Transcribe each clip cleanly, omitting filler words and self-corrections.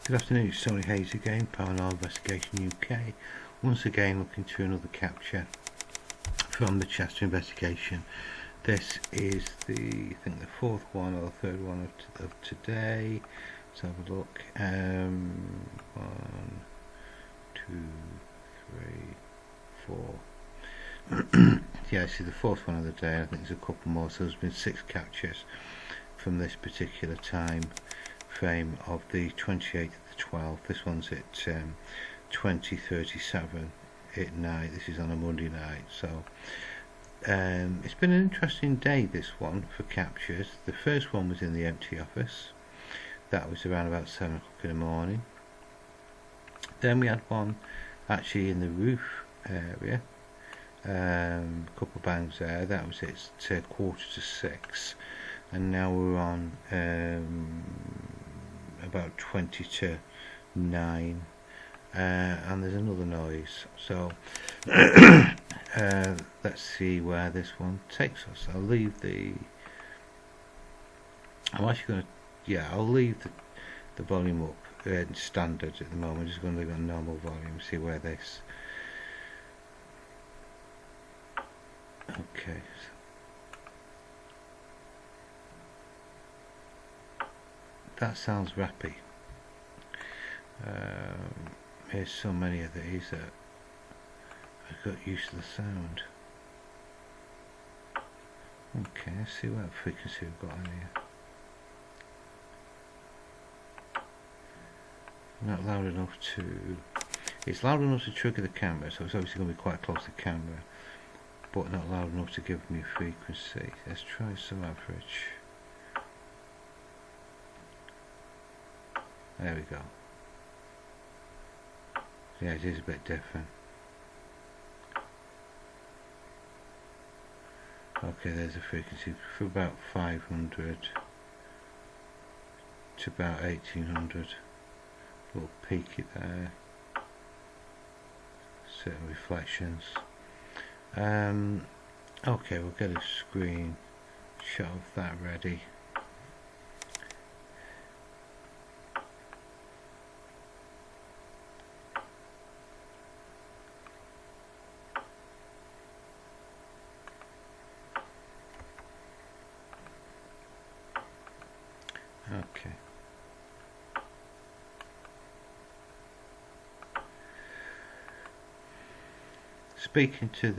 Good afternoon, it's Tony Hayes again, Paranormal Investigation UK. Once again looking to another capture from the Cheshire Investigation. This is I think the fourth one or the third one of today. Let's have a look. 1, 2, 3, 4. Yeah, this is the fourth one of the day. I think there's a couple more, so there's been 6 captures from this particular time frame of the 28th of the 12th. This one's at 20:37 at night. This is on a Monday night, so it's been an interesting day, this one, for captures. The first one was in the empty office. That was around about 7 o'clock in the morning. Then we had one actually in the roof area, a couple of bangs there. That was at 5:45, and now we're on about 20 to 9, and there's another noise. So let's see where this one takes us. I'll leave I'll leave the volume up in standard at the moment. Just going to leave it on normal volume, see where this. Okay. That sounds rappy. Here's so many of these that I've got used to the sound. Okay, let's see what frequency we've got on here. Not loud enough to. It's loud enough to trigger the camera, so it's obviously going to be quite close to the camera, but not loud enough to give me a frequency. Let's try some average. There we go. Yeah, it is a bit different. Okay, there's a frequency for about 500 to about 1800. A little peaky there. Certain reflections. Okay, we'll get a screen shot of that ready. Okay. Speaking to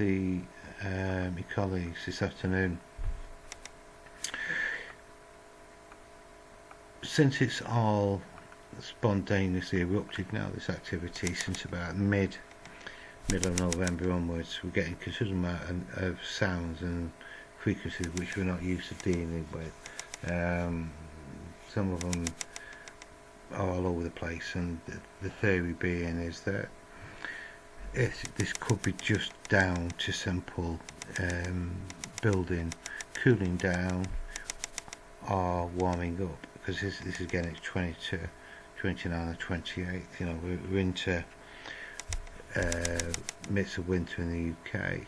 my colleagues this afternoon, since it's all spontaneously erupted now, this activity, since about middle of November onwards, we're getting a considerable amount of sounds and frequencies which we're not used to dealing with. Some of them are all over the place, and the theory being is that this could be just down to simple building cooling down or warming up, because this is again, it's 22, 29 and 28. You know, we're into midst of winter in the UK.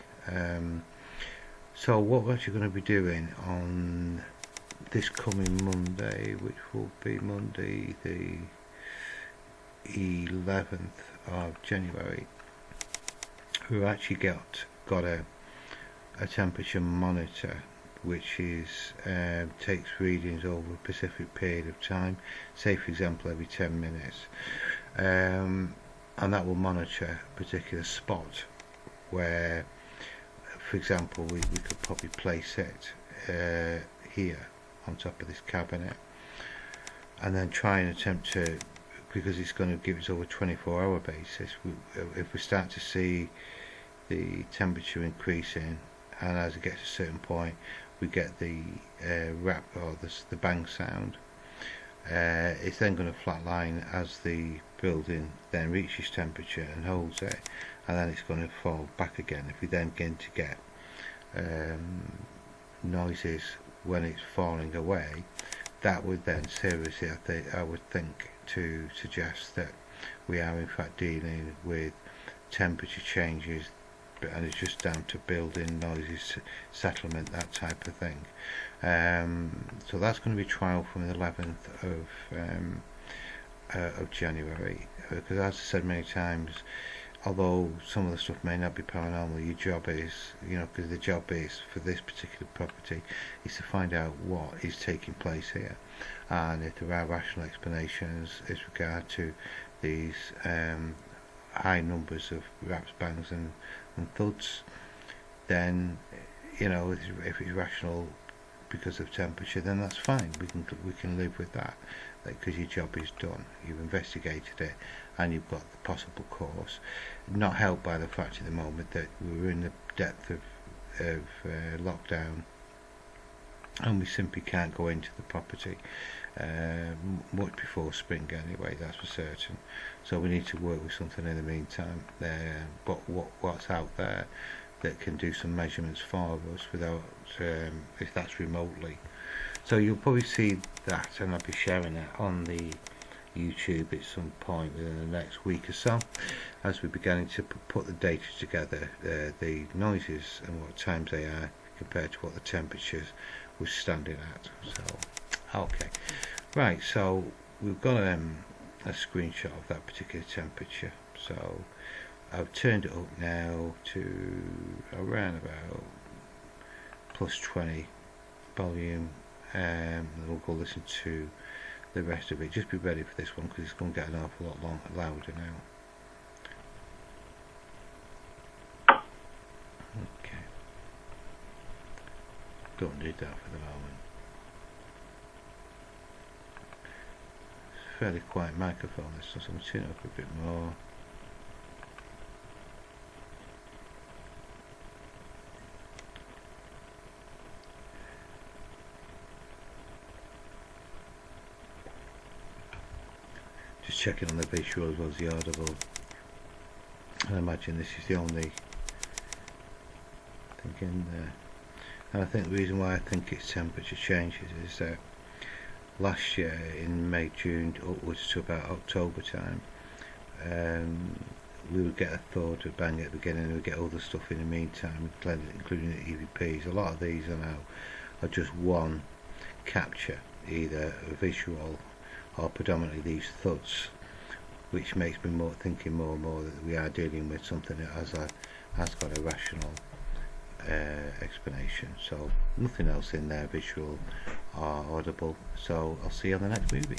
So what we're actually going to be doing on this coming Monday, which will be Monday the 11th of January, we've actually got a temperature monitor which is takes readings over a specific period of time, say for example every 10 minutes, and that will monitor a particular spot where, for example, we could probably place it here on top of this cabinet, and then try and attempt to, because it's going to give us over a 24-hour basis, if we start to see the temperature increasing, and as it gets to a certain point we get the rap or the bang sound, it's then going to flatline as the building then reaches temperature and holds it, and then it's going to fall back again. If we then begin to get noises when it's falling away, that would then seriously, I would think, to suggest that we are in fact dealing with temperature changes, and it's just down to building noises, settlement, that type of thing. So that's going to be trial from the 11th of of January, because as I said many times, although some of the stuff may not be paranormal, your job is, because the job is for this particular property is to find out what is taking place here, and if there are rational explanations as regard to these high numbers of raps, bangs and thuds, then if it's rational because of temperature, then that's fine. We can live with that, because your job is done. You've investigated it, and you've got the possible cause. Not helped by the fact at the moment that we're in the depth of lockdown, and we simply can't go into the property much before spring anyway, that's for certain. So we need to work with something in the meantime. But what's out there that can do some measurements for us without, if that's remotely. So you'll probably see that, and I'll be sharing that on the YouTube at some point within the next week or so, as we're beginning to put the data together, the noises and what times they are compared to what the temperatures we're standing at. So okay, right, so we've got a screenshot of that particular temperature. So I've turned it up now to around about plus 20 volume, and we'll go listen to the rest of it. Just be ready for this one, because it's going to get an awful lot louder now. Okay, don't need that for the moment. It's a fairly quiet microphone this, so I'm going to turn it up a bit more. Just checking on the visual as well as the audible. I imagine this is the only thing in there. And I think the reason why I think its temperature changes is that last year in May, June upwards to about October time, we would get a thud, a bang at the beginning, and we'd get other stuff in the meantime, including the EVPs. A lot of these are just one capture, either a visual or predominantly these thuds, which makes me thinking more and more that we are dealing with something that has got a rational explanation. So nothing else in there, visual or audible. So I'll see you on the next movie.